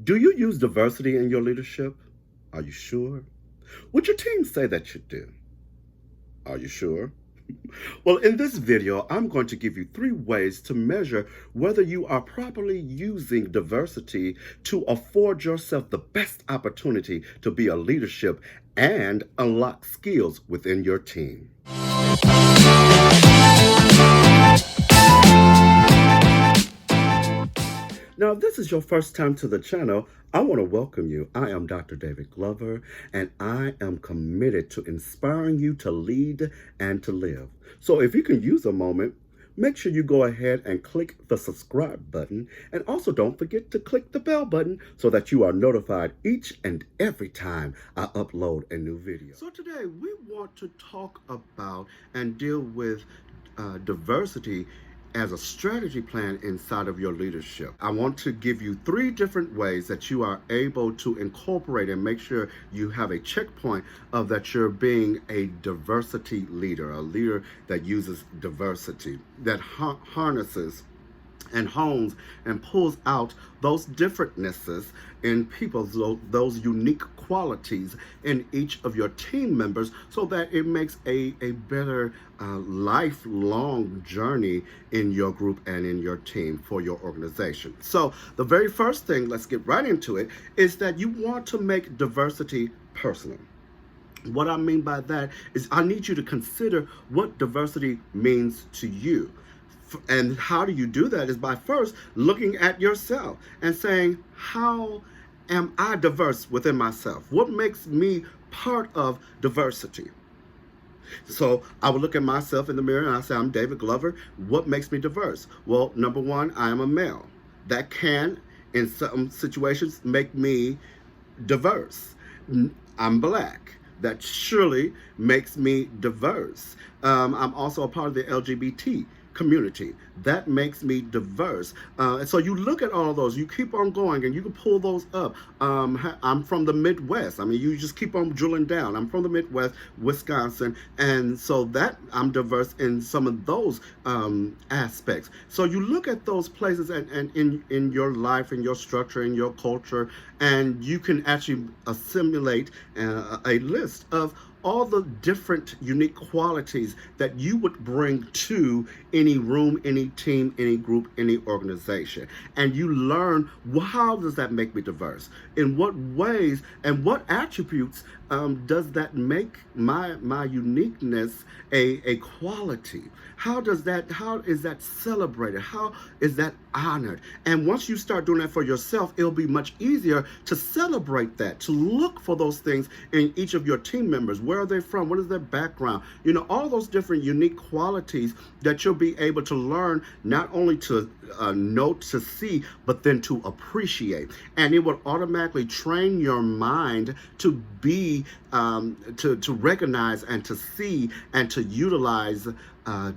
Do you use diversity in your leadership? Are you sure? Would your team say that you do? Are you sure? Well, in this video, I'm going to give you 3 ways to measure whether you are properly using diversity to afford yourself the best opportunity to be a leadership and unlock skills within your team. Now, if this is your first time to the channel, I want to welcome you. I am Dr. David Glover, and I am committed to inspiring you to lead and to live. So if you can use a moment, make sure you go ahead and click the subscribe button, and also don't forget to click the bell button so that you are notified each and every time I upload a new video. So today we want to talk about and deal with diversity as a strategy plan inside of your leadership. I want to give you 3 different ways that you are able to incorporate and make sure you have a checkpoint of that you're being a diversity leader, a leader that uses diversity, that harnesses and hones and pulls out those differentnesses in people, those unique qualities in each of your team members, so that it makes a better lifelong journey in your group and in your team for your organization. So the very first thing, let's get right into it, is that you want to make diversity personal. What I mean by that is I need you to consider what diversity means to you. And how do you do that is by first looking at yourself and saying, how am I diverse within myself? What makes me part of diversity? So I would look at myself in the mirror and I say, I'm David Glover. What makes me diverse? Well, number one, I am a male. That can, in some situations, make me diverse. I'm Black. That surely makes me diverse. I'm also a part of the LGBT community. That makes me diverse. And so you look at all of those, you keep on going, and you can pull those up. I'm from the Midwest. I mean, you just keep on drilling down. I'm from the Midwest, Wisconsin, and so that I'm diverse in some of those aspects. So you look at those places and in your life, in your structure, in your culture, and you can actually assimilate a list of all the different unique qualities that you would bring to any room, any team, any group, any organization. And you learn, well, how does that make me diverse? In what ways and what attributes does that make my uniqueness a quality? How is that celebrated? How is that honored? And once you start doing that for yourself, it'll be much easier to celebrate that, to look for those things in each of your team members. Where are they from? What is their background? You know, all those different unique qualities that you'll be able to learn, not only to note, to see, but then to appreciate. And it will automatically train your mind to be, to recognize and to see and to utilize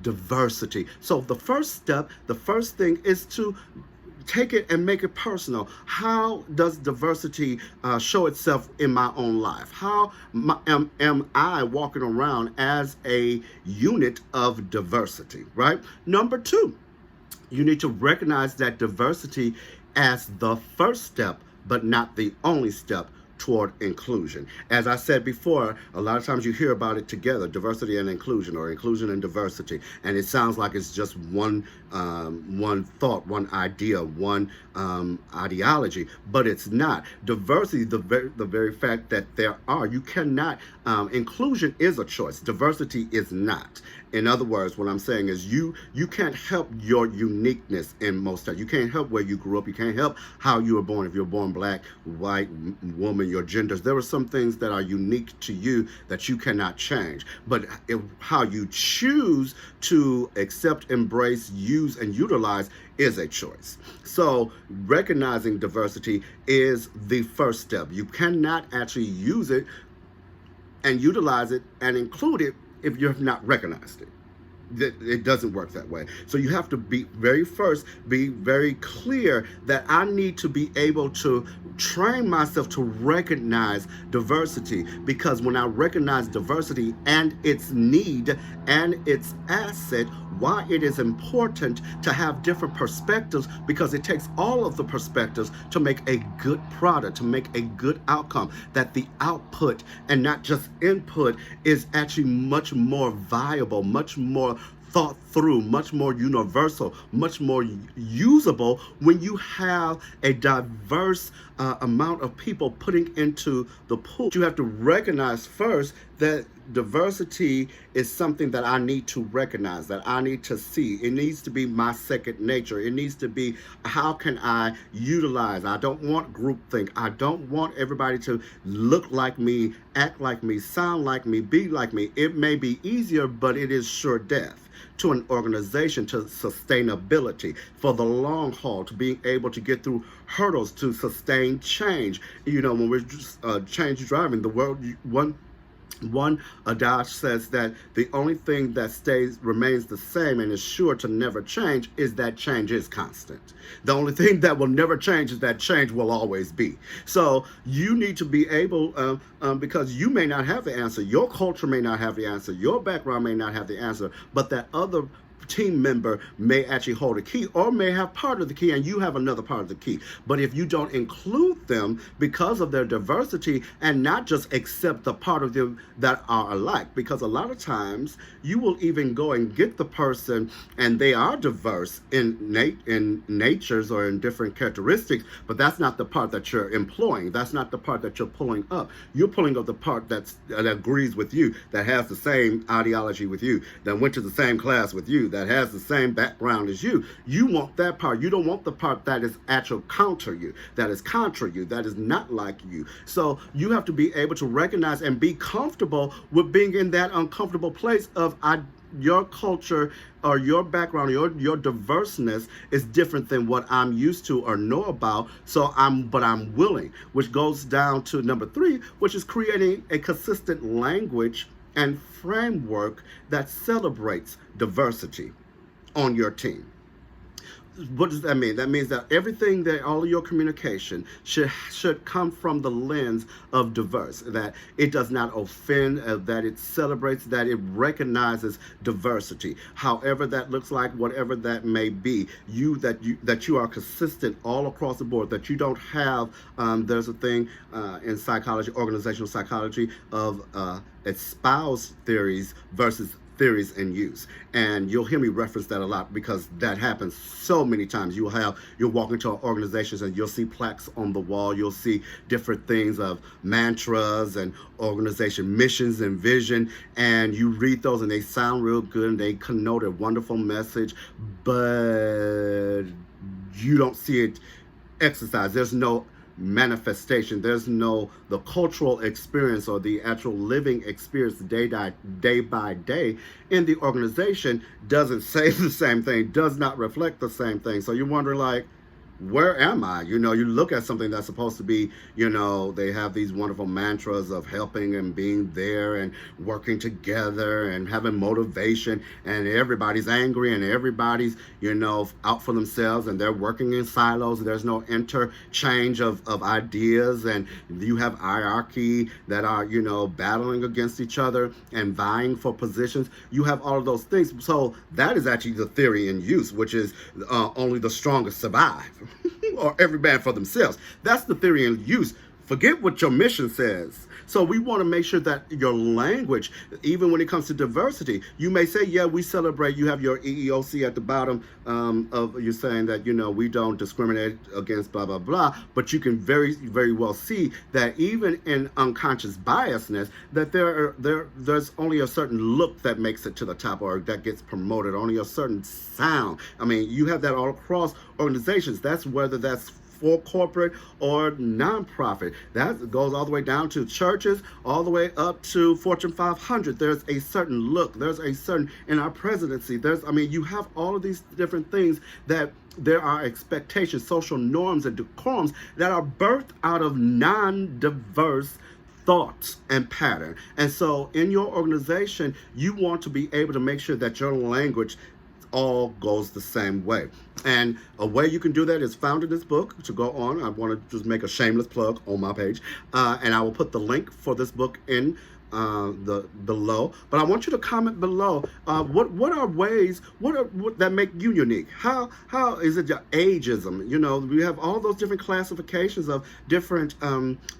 diversity. So the first step, the first thing is to take it and make it personal. How does diversity show itself in my own life? How am I walking around as a unit of diversity, right? Number 2, you need to recognize that diversity as the first step, but not the only step toward inclusion. As I said before, a lot of times you hear about it together, diversity and inclusion, or inclusion and diversity, and it sounds like it's just one thought, one idea, one ideology, but it's not. Diversity, the very fact that you cannot, inclusion is a choice, diversity is not. In other words, what I'm saying is you can't help your uniqueness in most times. You can't help where you grew up. You can't help how you were born. If you're born Black, white, woman, your genders, there are some things that are unique to you that you cannot change. But how you choose to accept, embrace, use, and utilize is a choice. So recognizing diversity is the first step. You cannot actually use it and utilize it and include it if you have not recognized it. It doesn't work that way. So you have to be very clear that I need to be able to train myself to recognize diversity, because when I recognize diversity and its need and its asset, why it is important to have different perspectives, because it takes all of the perspectives to make a good product, to make a good outcome, that the output and not just input is actually much more viable, much more thought through, much more universal, much more usable when you have a diverse amount of people putting into the pool. You have to recognize first that diversity is something that I need to recognize, that I need to see. It needs to be my second nature. It needs to be, how can I utilize? I don't want groupthink. I don't want everybody to look like me, act like me, sound like me, be like me. It may be easier, but it is sure death to an organization, to sustainability for the long haul, to being able to get through hurdles, to sustain change. You know, when we're change driving the world, one adage says that the only thing that remains the same and is sure to never change is that change is constant. The only thing that will never change is that change will always be. So you need to be able, because you may not have the answer, your culture may not have the answer, your background may not have the answer, but that other team member may actually hold a key, or may have part of the key and you have another part of the key. But if you don't include them because of their diversity, and not just accept the part of them that are alike, because a lot of times you will even go and get the person and they are diverse in natures or in different characteristics, but that's not the part that you're employing. That's not the part that you're pulling up. You're pulling up the part that agrees with you, that has the same ideology with you, that went to the same class with you, that has the same background as you. You want that part. You don't want the part that is actual counter you, that is contra you, that is not like you. So you have to be able to recognize and be comfortable with being in that uncomfortable place of your culture or your background, your diverseness is different than what I'm used to or know about. So I'm willing, which goes down to number 3, which is creating a consistent language and framework that celebrates diversity on your team. What does that mean? That means that everything, that all of your communication should come from the lens of diverse, that it does not offend, that it celebrates, that it recognizes diversity, however that looks like, whatever that may be. That you are consistent all across the board, that you don't have there's a thing in psychology, organizational psychology, of espoused theories versus theories in use. And you'll hear me reference that a lot, because that happens so many times. You'll walk into organizations and you'll see plaques on the wall. You'll see different things of mantras and organization missions and vision, and you read those and they sound real good and they connote a wonderful message, but you don't see it exercised. There's no manifestation. There's no the cultural experience or the actual living experience day by day in the organization doesn't say the same thing, does not reflect the same thing. So you're wondering, like, where am I? You know, you look at something that's supposed to be, you know, they have these wonderful mantras of helping and being there and working together and having motivation, and everybody's angry and everybody's, you know, out for themselves and they're working in silos. There's no interchange of ideas, and you have hierarchy that are, you know, battling against each other and vying for positions. You have all of those things. So that is actually the theory in use, which is only the strongest survive. Or every man for themselves. That's the theory in use. Forget what your mission says. So we want to make sure that your language, even when it comes to diversity, you may say, yeah, we celebrate, you have your EEOC at the bottom of you saying that, you know, we don't discriminate against blah, blah, blah. But you can very, very well see that even in unconscious biasness, that there's only a certain look that makes it to the top or that gets promoted, only a certain sound. I mean, you have that all across organizations. That's whether that's for corporate or nonprofit. That goes all the way down to churches, all the way up to Fortune 500. There's a certain look. There's a certain, in our presidency, you have all of these different things that there are expectations, social norms and decorums that are birthed out of non-diverse thoughts and pattern. And so in your organization, you want to be able to make sure that your language all goes the same way. And a way you can do that is found in this book. To go on, I want to just make a shameless plug on my page, and I will put the link for this book in the below. But I want you to comment below. What are ways what that make you unique? How is it your ageism? You know, we have all those different classifications of different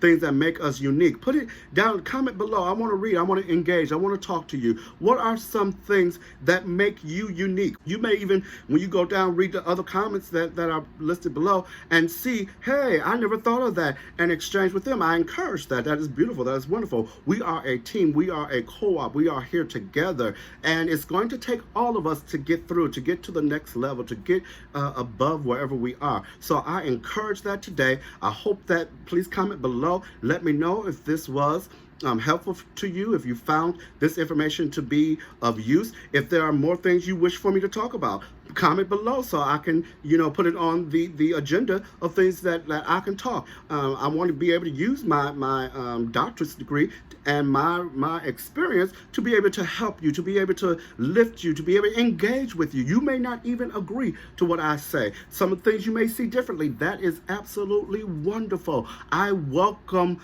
things that make us unique. Put it down. Comment below. I want to read. I want to engage. I want to talk to you. What are some things that make you unique? You may even, when you go down, read the other comments that are listed below and see, hey, I never thought of that, and exchange with them. I encourage that. That is beautiful. That is wonderful. We are a team. We are a co-op. We are here together, and it's going to take all of us to get through, to get to the next level, to get above wherever we are. So I encourage that today. I hope that, please comment below. Let me know if this was helpful to you, if you found this information to be of use. If there are more things you wish for me to talk about, comment below so I can, put it on the agenda of things that I can talk. I want to be able to use my doctorate degree and my experience to be able to help you, to be able to lift you, to be able to engage with you. You may not even agree to what I say. Some of the things you may see differently. That is absolutely wonderful. I welcome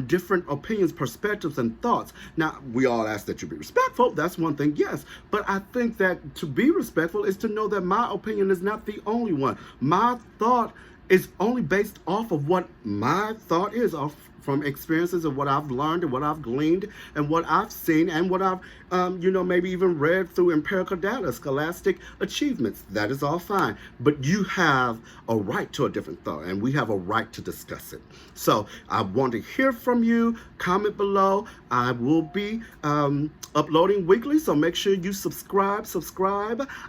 different opinions, perspectives, and thoughts. Now, we all ask that you be respectful. That's one thing, yes. But I think that to be respectful is to know that my opinion is not the only one. My thought is only based off of what my thought is, from experiences of what I've learned and what I've gleaned and what I've seen and what I've, maybe even read through empirical data, scholastic achievements. That is all fine. But you have a right to a different thought, and we have a right to discuss it. So I want to hear from you. Comment below. I will be uploading weekly, so make sure you subscribe.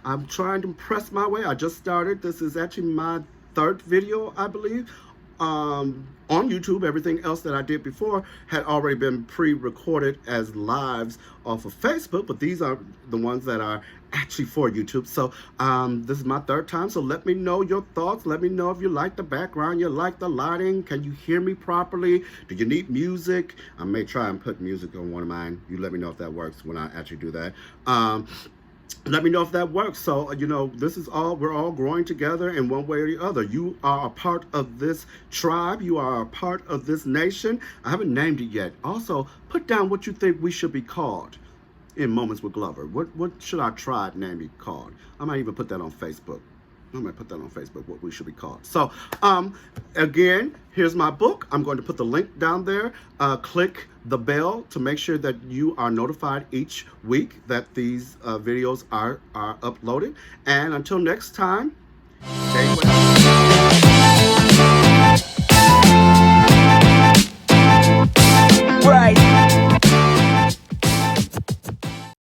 I'm trying to press my way. I just started. This is actually my third video, I believe, on YouTube. Everything else that I did before had already been pre-recorded as lives off of Facebook, but these are the ones that are actually for YouTube. So this is my third time, so let me know your thoughts. Let me know if you like the background, you like the lighting. Can you hear me properly? Do you need music? I may try and put music on one of mine. You let me know if that works when I actually do that. Let me know if that works. So, this is all, we're all growing together in one way or the other. You are a part of this tribe. You are a part of this nation. I haven't named it yet. Also, put down what you think we should be called in Moments with Glover. What should our tribe name be called? I might even put that on Facebook. What we should be called. So, again, here's my book. I'm going to put the link down there. Click the bell to make sure that you are notified each week that these videos are uploaded. And until next time, stay well. Right.